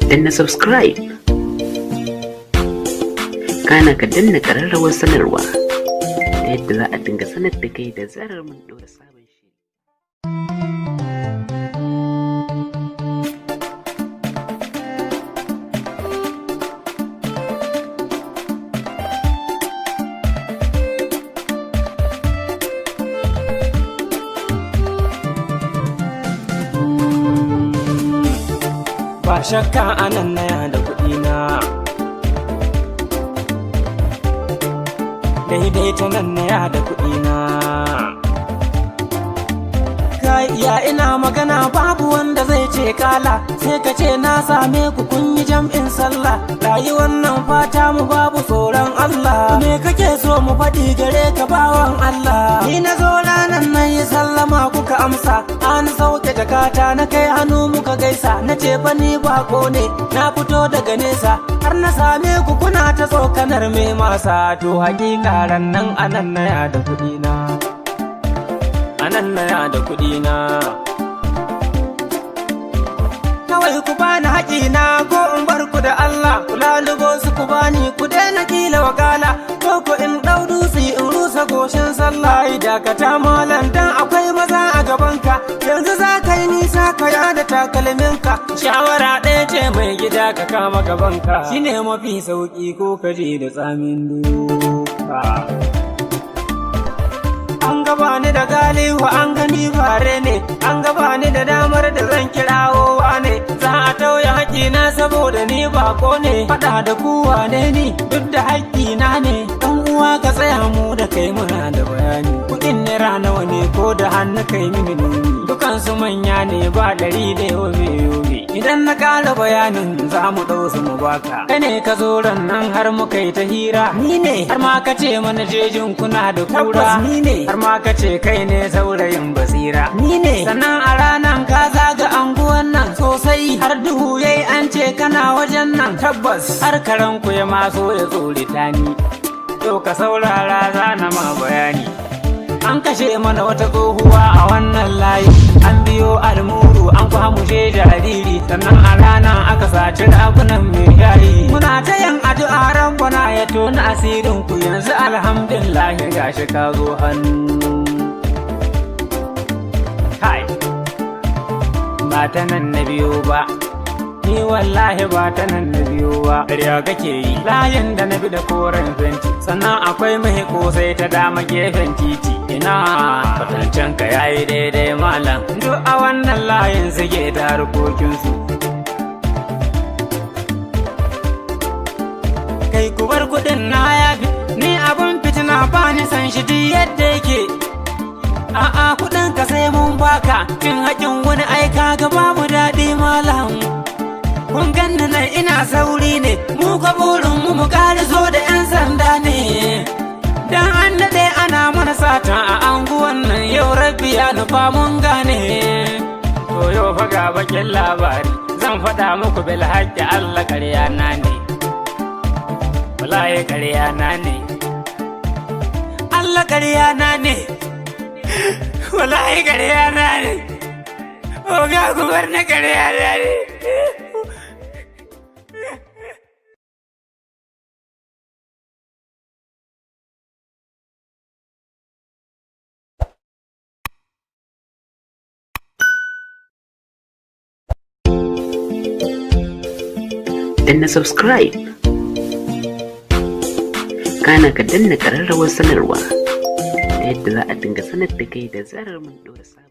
danna subscribe, kana ka danna ƙararrawar sanarwa ta yadda za a dinga sanar da kai da zarar mun ɗora sabon shiri. Ba shakka anan naya da kuɗina, daidai ta nan naya da kuɗina. Kai iya ina magana babu wanda zai ce kala, sai ka ce na same ku kun yi jam'in sallah. Rayuwar nan fata mu babu tsoron Allah, me kake so mu faɗi gare ka bawan Allah? Ni na zo ranar nan yi sallama kuka amsa, an sauke jakata na kai hannu muka gaisa, na ce fa ni bako ne na fito daga nesa, har na same ku kuna ta tsokanar me masa. To hakika ran nan anan naya da kuɗina, anan naya da kuɗina. Kawai ku bani haƙina ko in bar ku da Allah, ku lalubo su ku bani ku daina kila wakala, ko ku in ɗau dutse in rusa goshin sallah. Dakata malam dan akwai maza a gabanka, yanzu za ka yi nisa ka yada takalminka. Shawara ɗaya ce mai gida ka kama gabanka, shine mafi sauƙi ko ka je da tsamin duka. An gaba ni da galihu an gani bare ne, an gaba ni da damar da zan kirawo wane. Za a tauye haƙƙina saboda ni bako ne, faɗa da kuwa ne ni duk da haƙƙina ne. Ɗan uwa ka tsaya mu da kai muna da bayani, kuɗin naira nawa ne ko da hannu kai mini nuni. Dukansu manya ne ba ɗari da yobe yobe, idan na ƙara bayanin za mu ɗau su mu baka. Kai ne ka zo ran nan har muka yi ta hira, ni ne har ma ka ce mana jejin kuna da kura, ni ne har ma ka ce kai ne saurayin basira, ni ne. Sannan a ranan ka zaga anguwan nan sosai, har duhu yayi an ce kana wajen nan tabbas, har karan ku ya maso ya tsorita ni. Yau ka saurara zana ma bayani. An kashe mana wata tsohuwa a wannan layi, an biyo almuru an kwamushe jariri, sannan a rana aka saci ragunan mai yayi. Muna ta yin addu'a rabbana ya tona asirin ku, yanzu alhamdulillah gashi ka zo hannu. Hai, ba ta nan na biyo ba, ni wallahi ba ta nan na biyo ba. Ƙarya kake yi, layin da na bi da koren fenti, sannan akwai mai kosai ta dama gefen titi. Ina kwatancen ka yayi daidai malam, duk a wannan layin suke ta harkokinsu. Kai ku bar kuɗin na yafi, ni abun fitina ba ni san shi duk yadda yake. A'a kuɗin ka sai mun baka, cin haƙin wani aika ga babu daɗi malam. Kun ganni nan ina sauri ne, mu ka burin mu ƙariso da 'yan sanda ne. Dan an daɗe ana mana sata a anguwan nan, yau rabbi ya nufa mun gane. To yau fa ga bakin labari, zan faɗa muku bil haƙƙi Allah ƙarya na ne, wallahi ƙarya na ne, Allah ƙarya na ne, wallahi ƙarya na ne, oga gubar na ƙarya na ne. Danna subscribe, kana ka danna ƙararrawar sanarwa ta yadda za a dinga sanar da kai da zarar mun ɗora sabon shiri.